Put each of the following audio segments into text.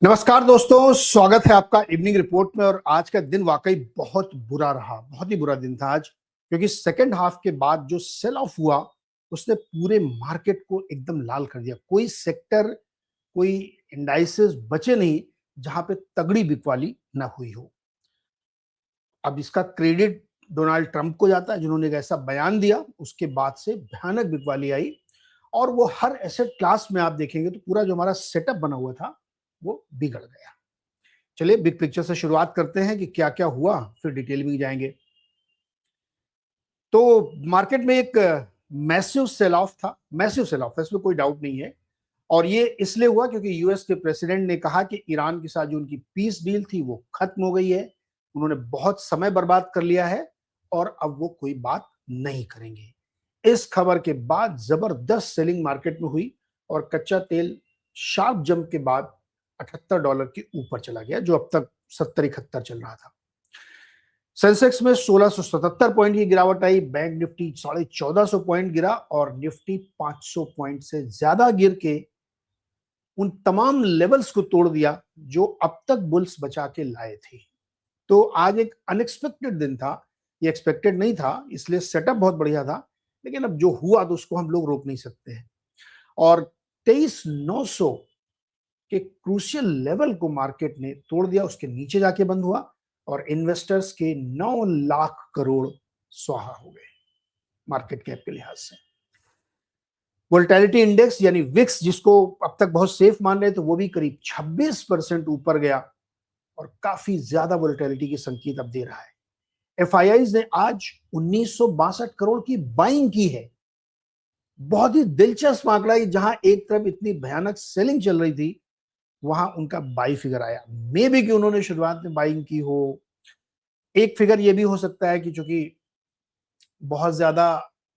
नमस्कार दोस्तों, स्वागत है आपका इवनिंग रिपोर्ट में। और आज का दिन वाकई बहुत बुरा रहा, बहुत ही बुरा दिन था आज, क्योंकि सेकंड हाफ के बाद जो सेल ऑफ हुआ उसने पूरे मार्केट को एकदम लाल कर दिया। कोई सेक्टर, कोई इंडाइसेस बचे नहीं जहां पे तगड़ी बिकवाली ना हुई हो। अब इसका क्रेडिट डोनाल्ड ट्रंप को जाता है, जिन्होंने एक ऐसा बयान दिया, उसके बाद से भयानक बिकवाली आई। और वो हर एसेट क्लास में आप देखेंगे तो पूरा जो हमारा सेटअप बना हुआ था वो बिगड़ गया। चलिए बिग पिक्चर से शुरुआत करते हैं कि क्या क्या हुआ, फिर डिटेल में जाएंगे। तो मार्केट में एक मैसिव सेल ऑफ था, मैसिव सेल ऑफ है, इसमें कोई डाउट नहीं है। और ये इसलिए हुआ क्योंकि यूएस के प्रेसिडेंट ने कहा कि ईरान के साथ जो उनकी पीस डील थी वो खत्म हो गई है। उन्होंने बहुत समय बर्बाद कर लिया है और अब वो कोई बात नहीं करेंगे। इस खबर के बाद जबरदस्त सेलिंग मार्केट में हुई और कच्चा तेल शार्प जंप के बाद $78 के ऊपर चला गया, जो अब तक 70-71 चल रहा था। सेंसेक्स में 1677 पॉइंट की गिरावट आई। बैंक निफ्टी 1450 पॉइंट गिरा और निफ्टी 500 पॉइंट से ज्यादा गिर के उन तमाम लेवल्स को तोड़ दिया जो अब तक बुल्स बचा के लाए थे। तो आज एक अनएक्सपेक्टेड दिन था, ये एक्सपेक्टेड नहीं था, इसलिए सेटअप बहुत बढ़िया था। लेकिन अब जो हुआ तो उसको हम लोग रोक नहीं सकते हैं। और 23,900 के क्रूशियल लेवल को मार्केट ने तोड़ दिया, उसके नीचे जाके बंद हुआ और इन्वेस्टर्स के 9 लाख करोड़ स्वाहा हो गए मार्केट कैप के लिहाज से। वोलेटिलिटी इंडेक्स यानी विक्स, जिसको अब तक बहुत सेफ मान रहे थे, वो भी करीब 26% ऊपर गया और काफी ज्यादा वोलेटिलिटी की संकेत अब दे रहा है। एफआईआईज ने आज 1962 करोड़ की बाइंग की है। बहुत ही दिलचस्प आंकड़ा है, जहां एक तरफ इतनी भयानक सेलिंग चल रही थी, वहां उनका बाई फिगर आया। मे बी कि उन्होंने शुरुआत में बाइंग की हो। एक फिगर ये भी हो सकता है कि चूंकि बहुत ज्यादा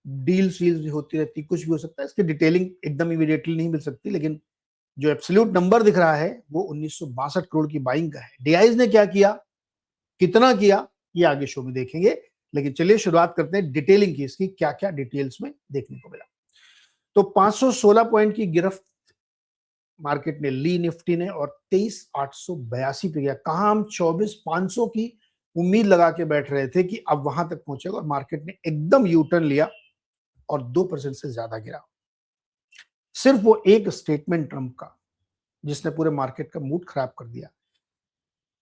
डील्स भी होती रहती, कुछ भी हो सकता है, इसकी डिटेलिंग एकदम इमीडिएटली नहीं मिल सकती। लेकिन जो एब्सोल्यूट नंबर दिख रहा है वो 1962 करोड़ की बाइंग का है। डीआईज ने क्या किया, कितना किया, ये आगे शो में देखेंगे। लेकिन चलिए शुरुआत करते हैं डिटेलिंग की, इसकी क्या क्या डिटेल्स में देखने को मिला। तो 516 पॉइंट की गिरफ्त मार्केट ने ली निफ्टी ने, और 23,882 पे गया। कहा हम 24,500 की उम्मीद लगा के बैठ रहे थे कि अब वहां तक पहुंचेगा, और मार्केट ने एकदम यू टर्न लिया और 2% से ज्यादा गिरा। सिर्फ वो एक स्टेटमेंट ट्रंप का, जिसने पूरे मार्केट का मूड खराब कर दिया।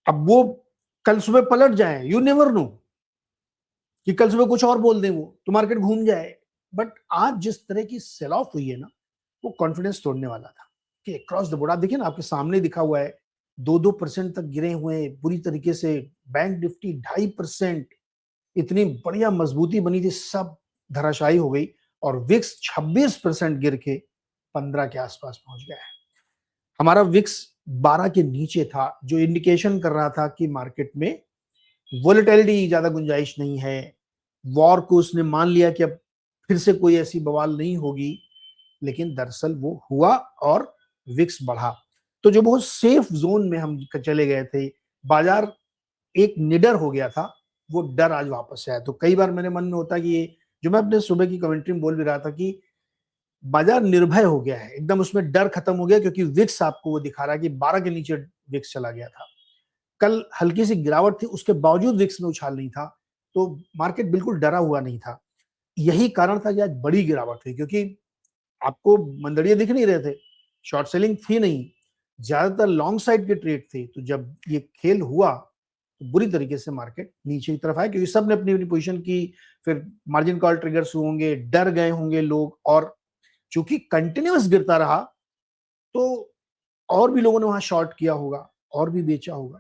अब वो कल सुबह पलट जाए, यू नेवर नो, कि कल सुबह कुछ और बोल दें वो, तो मार्केट घूम जाए। बट आज जिस तरह की सेल ऑफ हुई है ना, वो कॉन्फिडेंस तोड़ने वाला था कि अक्रॉस द बोर्ड। आप देखिए ना, आपके सामने दिखा हुआ है, 2-2% तक गिरे हुए हैं बुरी तरीके से। बैंक निफ्टी 2.5%, इतनी बढ़िया मजबूती बनी थी, सब धराशायी हो गई। और विक्स 26% गिर के 15 के आसपास पहुंच गया है। हमारा विक्स 12 के नीचे था, जो इंडिकेशन कर रहा था कि मार्केट में वोलेटिलिटी ज्यादा गुंजाइश नहीं है। वॉर को उसने मान लिया कि अब फिर से कोई ऐसी बवाल नहीं होगी। लेकिन दरअसल वो हुआ और विक्स बढ़ा। तो जो बहुत सेफ जोन में हम चले गए थे, बाजार एक निडर हो गया था, वो डर आज वापस आया। तो कई बार मेरे मन में होता कि ये जो मैं अपने सुबह की कमेंट्री में बोल भी रहा था कि बाजार निर्भय हो गया है, एकदम उसमें डर खत्म हो गया, क्योंकि विक्स आपको वो दिखा रहा है कि 12 के नीचे विक्स चला गया था। कल हल्की सी गिरावट थी, उसके बावजूद विक्स में उछाल नहीं था, तो मार्केट बिल्कुल डरा हुआ नहीं था। यही कारण था कि आज बड़ी गिरावट हुई, क्योंकि आपको मंदड़ियां दिख नहीं रहे थे, शॉर्ट सेलिंग थी नहीं, ज्यादातर लॉन्ग साइड के ट्रेड थे। तो जब ये खेल हुआ तो बुरी तरीके से मार्केट नीचे की तरफ आया, क्योंकि सब ने अपनी अपनी पोजीशन की। फिर मार्जिन कॉल ट्रिगर्स होंगे, डर गए होंगे लोग, और चूंकि कंटिन्यूअस गिरता रहा तो और भी लोगों ने वहां शॉर्ट किया होगा और भी बेचा होगा।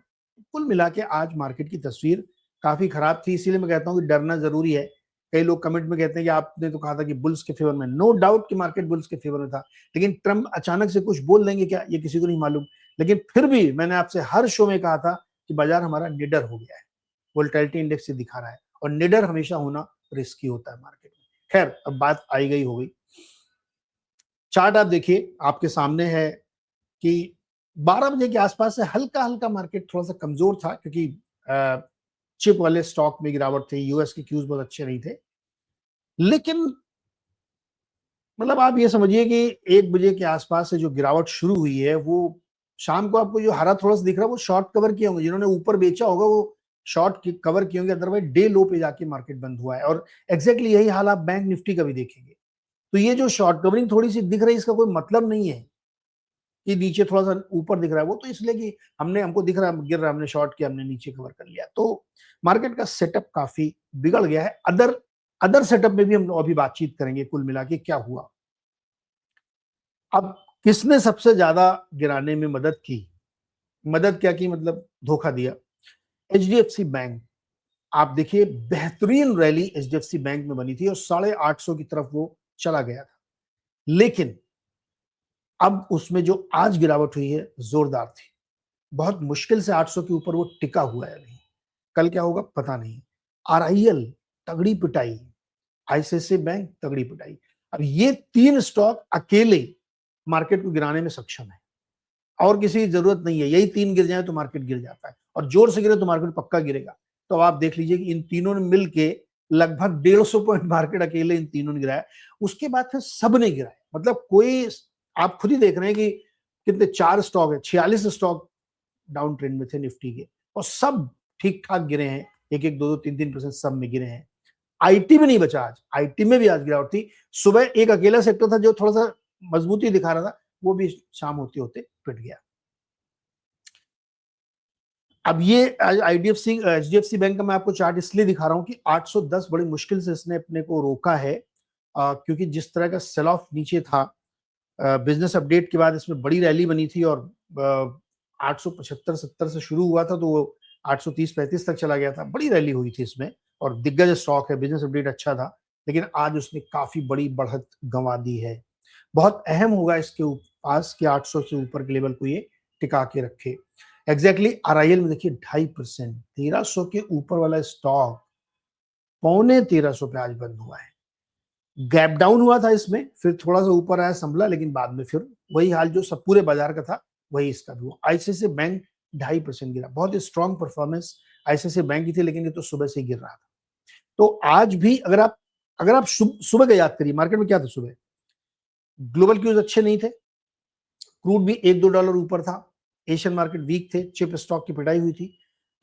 कुल मिला के आज मार्केट की तस्वीर काफी खराब थी। इसीलिए मैं कहता हूं कि डरना जरूरी है। कई लोग कमेंट में कहते हैं कि आपने तो कहा था कि बुल्स के फेवर में, नो डाउट कि मार्केट बुल्स के फेवर में था, लेकिन ट्रम्प अचानक से कुछ बोल देंगे क्या, ये किसी को नहीं मालूम। लेकिन फिर भी मैंने आपसे हर शो में कहा था कि बाजार हमारा निडर हो गया है, वोलेटिलिटी इंडेक्स से दिखा रहा है, और निडर हमेशा होना रिस्की होता है मार्केट में। खैर, अब बात आई गई हो गई। चार्ट आप देखिए, आपके सामने है कि 12 बजे के आसपास से हल्का हल्का मार्केट थोड़ा सा कमजोर था, क्योंकि चिप वाले स्टॉक में गिरावट थी, यूएस के क्यूज बहुत अच्छे नहीं थे। लेकिन मतलब आप ये समझिए कि 1 बजे के आसपास से जो गिरावट शुरू हुई है, वो शाम को आपको जो हरा थोड़ा सा दिख रहा है वो शॉर्ट कवर किए होंगे, जिन्होंने ऊपर बेचा होगा वो शॉर्ट कवर किए होंगे, अदरवाइज डे लो पे जाके मार्केट बंद हुआ है। और एग्जैक्टली यही हाल आप बैंक निफ्टी का भी देखेंगे। तो ये जो शॉर्ट कवरिंग थोड़ी सी दिख रही है, इसका कोई मतलब नहीं है कि नीचे थोड़ा सा ऊपर दिख रहा है, वो तो इसलिए कि हमको दिख रहा है गिर रहा है, हमने शॉर्ट किया, हमने नीचे कवर कर लिया। तो मार्केट का सेटअप काफी बिगड़ गया है। अदर सेटअप में भी हम अभी बातचीत करेंगे कुल मिला के क्या हुआ। अब किसने सबसे ज्यादा गिराने में मदद की? मदद क्या की, मतलब धोखा दिया? HDFC bank. आप देखिए बेहतरीन रैली एचडीएफसी बैंक में बनी थी और 850 की तरफ वो चला गया था, लेकिन अब उसमें जो आज गिरावट हुई है जोरदार थी। बहुत मुश्किल से 800 के ऊपर वो टिका हुआ है अभी। कल क्या होगा पता नहीं। आरआईएल तगड़ी पिटाई, आईसीआईसीआई बैंक तगड़ी पिटाई। अब ये तीन स्टॉक अकेले मार्केट को गिराने में सक्षम है, और किसी की जरूरत नहीं है। यही तीन गिर जाए तो मार्केट गिर जाता है, और जोर से गिरे तो मार्केट पक्का गिरेगा। तो आप देख लीजिए कि इन तीनों ने मिलके लगभग 150 पॉइंट मार्केट अकेले इन तीनों ने गिराया। उसके बाद फिर सब ने गिराया, मतलब कोई, आप खुद ही देख रहे हैं कि कितने 4 स्टॉक है, 46 स्टॉक डाउन ट्रेंड में थे निफ्टी के, और सब ठीक ठाक गिरे हैं। 1-1, 2-2, 3-3% सब में गिरे हैं। आईटी में नहीं बचा आज, आईटी में भी आज गिरावट थी। सुबह एक अकेला सेक्टर था जो थोड़ा सा मजबूती दिखा रहा था, वो भी शाम होते होते पिट गया। अब ये आईडीएफसी एचडीएफसी बैंक का मैं आपको चार्ट इसलिए दिखा रहा हूं कि 810 बड़ी मुश्किल से इसने अपने को रोका है, क्योंकि जिस तरह का सेल ऑफ नीचे था बिजनेस अपडेट के बाद, इसमें बड़ी रैली बनी थी और 875-70 से शुरू हुआ था तो वो 830-35 तक चला गया था। बड़ी रैली हुई थी इसमें, और दिग्गज स्टॉक है, बिजनेस अपडेट अच्छा था, लेकिन आज उसने काफी बड़ी बढ़त गंवा दी है। बहुत अहम होगा इसके पास कि 800 से ऊपर के लेवल को ये टिका के रखे। एग्जैक्टली आरआईएल में देखिए 2.5%, 1300 के ऊपर वाला स्टॉक 1350 पे आज बंद हुआ है। गैप डाउन हुआ था इसमें, फिर थोड़ा सा ऊपर आया, संभला, लेकिन बाद में फिर वही हाल जो सब पूरे बाजार का था वही इसका भी हुआ। आईसीआईसीआई बैंक 2.5% गिरा, बहुत ही स्ट्रॉन्ग परफॉर्मेंस आईसीआईसीआई बैंक की थी, लेकिन ये तो सुबह से गिर रहा था। तो आज भी अगर आप सुबह का याद करिए, मार्केट में क्या था सुबह? ग्लोबल क्यूज अच्छे नहीं थे, क्रूड भी $1-2 ऊपर था, एशियन मार्केट वीक थे, चिप स्टॉक की पिटाई हुई थी।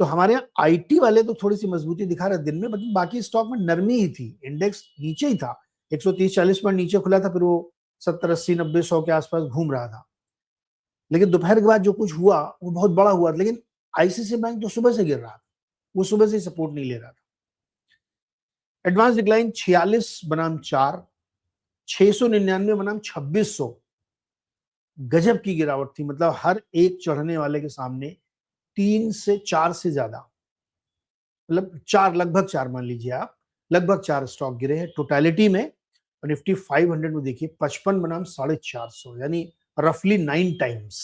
तो हमारे यहाँ आईटी वाले तो थोड़ी सी मजबूती दिखा रहे दिन में, लेकिन बाकी स्टॉक में नरमी ही थी, इंडेक्स नीचे ही था, 130-40 पॉइंट नीचे खुला था, फिर वो 70-80-90-100 के आसपास घूम रहा था। लेकिन दोपहर के बाद जो कुछ हुआ वो बहुत बड़ा हुआ, लेकिन आईसीआईसीआई बैंक तो सुबह से गिर रहा था, वो सुबह से सपोर्ट नहीं ले रहा था। एडवांस डिक्लाइन 46 बनाम 4, 699 बनाम 2600, गजब की गिरावट थी। मतलब हर एक चढ़ने वाले के सामने 3 से 4 से ज्यादा, मतलब 4, लगभग 4 मान लीजिए आप, लगभग 4 स्टॉक गिरे हैं टोटलिटी में। और निफ्टी 500 में देखिए 55 बनाम 450, यानी रफली 9 टाइम्स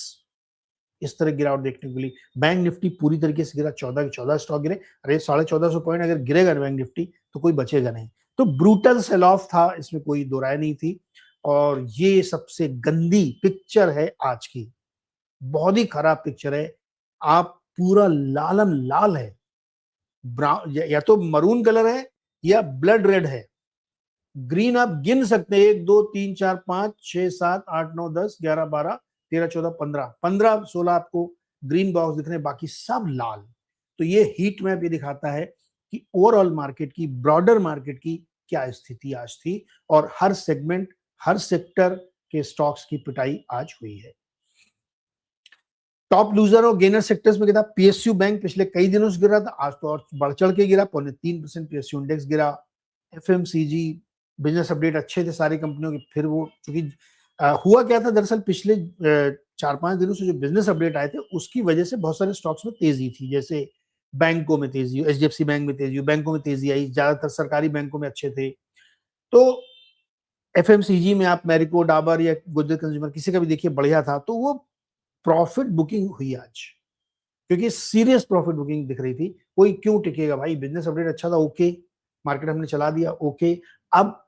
इस तरह गिरावट देखने को मिली। बैंक निफ्टी पूरी तरीके से गिरा, 14 के 14 स्टॉक गिरे। अरे 1450 पॉइंट अगर गिरेगा बैंक निफ्टी तो कोई बचेगा नहीं। तो ब्रूटल सेल ऑफ था, इसमें कोई दो राय नहीं थी। और ये सबसे गंदी पिक्चर है आज की, बहुत ही खराब पिक्चर है। आप पूरा लालम लाल है, ब्राउन या तो मरून कलर है या ब्लड रेड है। ग्रीन आप गिन सकते हैं, 1 2 3 4 5 6 7 8 9 10 11 12 13 14 15 16 आपको ग्रीन बॉक्स दिख रहे हैं, बाकी सब लाल। तो ये हीट मैप ये दिखाता है कि ओवरऑल मार्केट की, ब्रॉडर मार्केट की क्या स्थिति आज थी, और हर सेगमेंट, हर सेक्टर के स्टॉक्स की पिटाई आज हुई है। टॉप लूजर और गेनर सेक्टर्स में क्या था? पीएसयू बैंक पिछले कई दिनों से गिर रहा था, आज तो और बढ़ चढ़ के गिरा, 3.25% पीएसयू इंडेक्स गिरा। एफएमसीजी बिजनेस अपडेट अच्छे थे सारी कंपनियों के, फिर वो क्योंकि हुआ क्या था दरअसल, पिछले 4-5 दिनों से जो बिजनेस अपडेट आए थे उसकी वजह से बहुत सारे स्टॉक्स में तेजी थी। जैसे बैंकों में तेजी, एचडीएफसी बैंक में तेजी, बैंकों में तेजी आई, ज्यादातर सरकारी बैंकों में अच्छे थे। तो एफएमसीजी में आप मैरिको, डाबर या गुजरात कंज्यूमर किसी का भी देखिए बढ़िया था, तो वो प्रॉफिट बुकिंग हुई आज, क्योंकि सीरियस प्रॉफिट बुकिंग दिख रही थी। कोई क्यों टिकेगा भाई, बिजनेस अपडेट अच्छा था, ओके, मार्केट हमने चला दिया, ओके, अब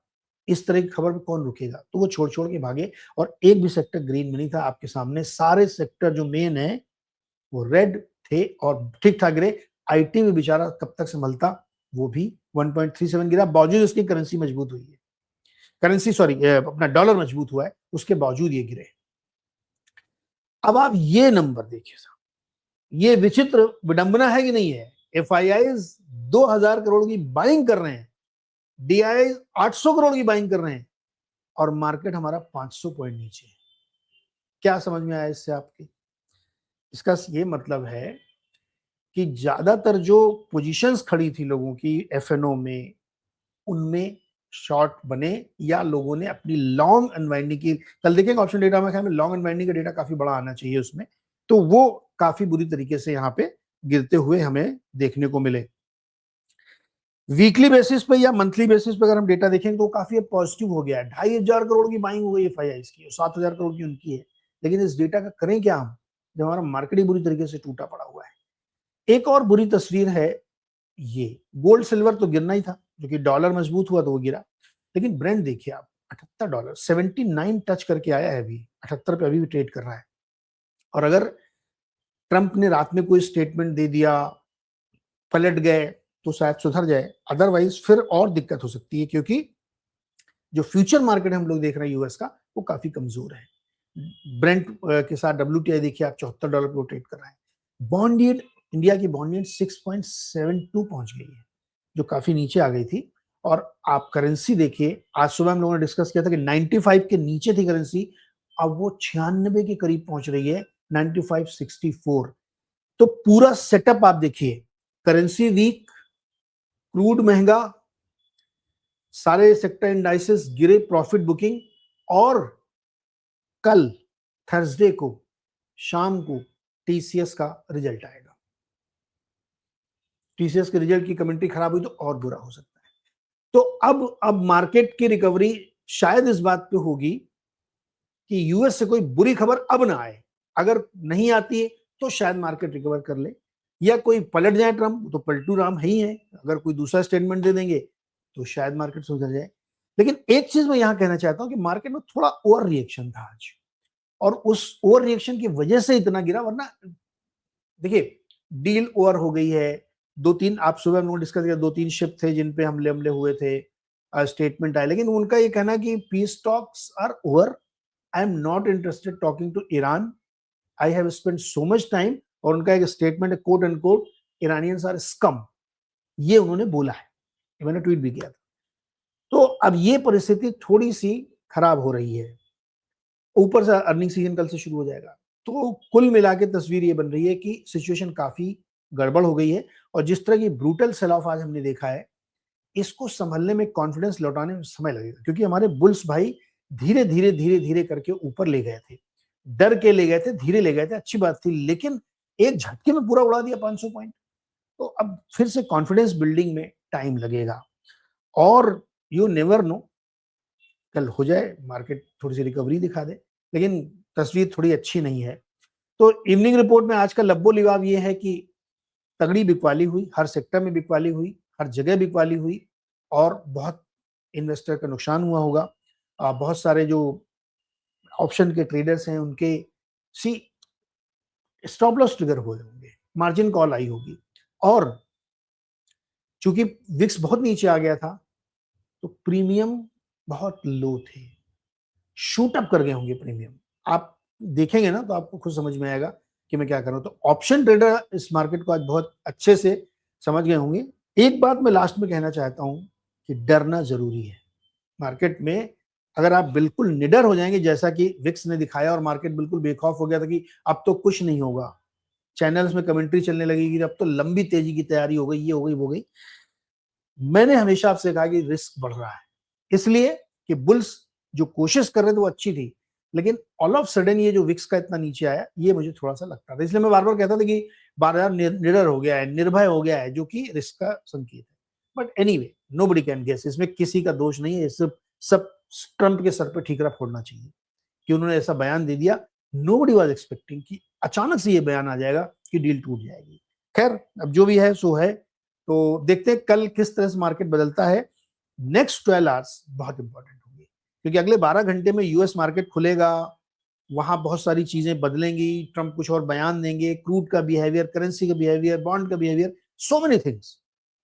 इस तरह की खबर में कौन रुकेगा? तो वो छोड़ छोड़ के भागे, और एक भी सेक्टर ग्रीन में नहीं था। आपके सामने सारे सेक्टर जो मेन है वो रेड थे और ठीक ठाक गिरे। आईटी में बेचारा कब तक संभलता, वो भी 1.37 गिरा, बावजूद उसकी करेंसी मजबूत हुई है, करेंसी सॉरी अपना डॉलर मजबूत हुआ है, उसके बावजूद ये गिरे। अब आप ये नंबर देखिए साहब, ये विचित्र विडंबना है कि नहीं है। FIIs 2000 करोड़ की बाइंग कर रहे हैं, DIIs 800 करोड़ की बाइंग कर रहे हैं, और मार्केट हमारा 500 पॉइंट नीचे है। क्या समझ में आया इससे आपके? इसका ये मतलब है कि ज्यादातर जो पोजीशंस खड़ी थी लोगों की FNO में, उनमें शॉर्ट बने, या लोगों ने अपनी लॉन्ग अनवाइंडिंग की, कल देखेंगे ऑप्शन डेटा में, ख्याल में लॉन्ग अनवाइंडिंग का डेटा काफी बड़ा आना चाहिए उसमें, तो वो काफी बुरी तरीके से यहाँ पे गिरते हुए हमें देखने को मिले। वीकली बेसिस पे या मंथली बेसिस पे अगर हम डेटा देखेंगे तो काफी पॉजिटिव हो गया है। 2500 करोड़ की बाइंग हो गई FIIs की, 7000 करोड़ की उनकी है। लेकिन इस डेटा का करें क्या हम, जब हमारा मार्केट ही बुरी तरीके से टूटा पड़ा हुआ है। एक और बुरी तस्वीर है ये, गोल्ड सिल्वर तो गिरना ही था, जो कि डॉलर मजबूत हुआ तो वो गिरा। लेकिन ब्रेंट देखिए आप, $78, 79 टच करके आया है, अभी 78 पे अभी भी ट्रेड कर रहा है। और अगर ट्रंप ने रात में कोई स्टेटमेंट दे दिया, पलट गए, तो शायद सुधर जाए, अदरवाइज फिर और दिक्कत हो सकती है, क्योंकि जो फ्यूचर मार्केट हम लोग देख रहे हैं यूएस का, वो काफी कमजोर है। ब्रेंट के साथ WTI देखिए आप, $74 पे ट्रेड कर रहा है। बॉन्ड यील्ड, इंडिया की बॉन्ड यील्ड 6.72 पहुंच गई है, जो काफी नीचे आ गई थी। और आप करेंसी देखिए, आज सुबह हम लोगों ने डिस्कस किया था कि 95 के नीचे थी करेंसी, अब वो 96 के करीब पहुंच रही है, 95.64। तो पूरा सेटअप आप देखिए, करेंसी वीक, क्रूड महंगा, सारे सेक्टर इंडाइसेस गिरे, प्रॉफिट बुकिंग, और कल थर्सडे को शाम को TCS का रिजल्ट आएगा। TCS के रिजल्ट की कमेंट्री खराब हुई तो और बुरा हो सकता है। तो अब मार्केट की रिकवरी शायद इस बात पे होगी कि यूएस से कोई बुरी खबर अब ना आए। अगर नहीं आती है तो शायद मार्केट रिकवर कर ले, या कोई पलट जाए ट्रंप, तो पलटू राम है ही है, अगर कोई दूसरा स्टेटमेंट दे देंगे तो शायद मार्केट सुधर जाए। लेकिन एक चीज मैं यहां कहना चाहता हूं कि मार्केट में थोड़ा ओवर रिएक्शन था आज, और उस ओवर रिएक्शन की वजह से इतना गिरा। वरना देखिए, डील ओवर हो गई है। दो तीन, आप सुबह हम लोग डिस्कस किया, 2-3 शिप थे जिन पे हमले हमले हुए थे, स्टेटमेंट आए, लेकिन उनका ये कहना कि peace talks are over, I am not interested talking to Iran, I have spent so much time. और उनका एक स्टेटमेंट है, quote end quote, Iranians are scum, ये उन्होंने बोला है, मैंने ट्वीट भी किया था। तो अब ये परिस्थिति थोड़ी सी खराब हो रही है, ऊपर से अर्निंग सीजन कल से शुरू हो जाएगा। तो कुल मिला के तस्वीर ये बन रही है कि सिचुएशन काफी गड़बड़ हो गई है, और जिस तरह की ब्रूटल सेल ऑफ आज हमने देखा है, इसको संभलने में, कॉन्फिडेंस लौटाने में समय लगेगा, क्योंकि हमारे बुल्स भाई धीरे धीरे धीरे धीरे करके ऊपर ले गए थे, डर के ले गए थे, धीरे ले गए थे, अच्छी बात थी, लेकिन एक झटके में पूरा उड़ा दिया 500 पॉइंट। तो अब फिर से कॉन्फिडेंस बिल्डिंग में टाइम लगेगा, और यू नेवर नो, कल हो जाए मार्केट थोड़ी सी रिकवरी दिखा दे, लेकिन तस्वीर थोड़ी अच्छी नहीं है। तो इवनिंग रिपोर्ट में आज का लब्बो लिबाब ये है कि तगड़ी बिकवाली हुई, हर सेक्टर में बिकवाली हुई, हर जगह बिकवाली हुई, और बहुत इन्वेस्टर का नुकसान हुआ होगा। बहुत सारे जो ऑप्शन के ट्रेडर्स हैं, उनके सी स्टॉप लॉस ट्रिगर हुए होंगे, मार्जिन कॉल आई होगी, और चूंकि विक्स बहुत नीचे आ गया था, तो प्रीमियम बहुत लो थे, शूट अप कर गए होंगे प्रीमियम। आप देखेंगे ना तो आपको खुद समझ में आएगा कि मैं क्या कर रहा हूं। तो ऑप्शन ट्रेडर इस मार्केट को आज बहुत अच्छे से समझ गए होंगे। एक बात मैं लास्ट में कहना चाहता हूं कि डरना जरूरी है मार्केट में। अगर आप बिल्कुल निडर हो जाएंगे, जैसा कि विक्स ने दिखाया, और मार्केट बिल्कुल बेखौफ हो गया था कि अब तो कुछ नहीं होगा, चैनल्स में कमेंट्री चलने लगेगी, अब तो लंबी तेजी की तैयारी हो गई, ये हो गई, वो गई। मैंने हमेशा आपसे कहा कि रिस्क बढ़ रहा है, इसलिए कि बुल्स जो कोशिश कर रहे थे वो अच्छी थी, लेकिन ऑल ऑफ सडन ये जो विक्स का इतना नीचे आया, ये मुझे थोड़ा सा लगता था। इसलिए मैं बार बार कहता था कि बाजार निडर हो गया है, निर्भय हो गया है, जो कि रिस्क का संकेत है। But anyway, nobody can guess, इसमें किसी का दोष नहीं है, सिर्फ सब ट्रंप के सर पे ठीकरा फोड़ना चाहिए कि उन्होंने ऐसा बयान दे दिया। नोबडी वाज एक्सपेक्टिंग कि अचानक से ये बयान आ जाएगा कि डील टूट जाएगी। खैर, अब जो भी है सो है। तो देखते हैं कल किस तरह से मार्केट बदलता है। नेक्स्ट 12 आवर्स बहुत इंपॉर्टेंट होंगे, क्योंकि अगले 12 घंटे में यूएस मार्केट खुलेगा, वहां बहुत सारी चीजें बदलेंगी, ट्रंप कुछ और बयान देंगे, क्रूड का बिहेवियर, करेंसी का बिहेवियर, बॉन्ड का बिहेवियर, सो मेनी थिंग्स।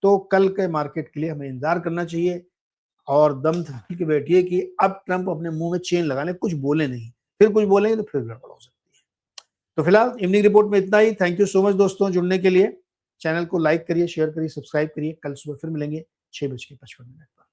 तो कल के मार्केट के लिए हमें इंतजार करना चाहिए, और दम थाम के बैठिए कि अब ट्रंप अपने मुंह में चेन लगा ले, कुछ बोले नहीं, फिर कुछ बोलेंगे तो फिर गड़बड़ हो सकती है। तो फिलहाल इवनिंग रिपोर्ट में इतना ही। थैंक यू सो मच दोस्तों जुड़ने के लिए। चैनल को लाइक करिए, शेयर करिए, सब्सक्राइब करिए। कल सुबह फिर मिलेंगे 6:55 पर।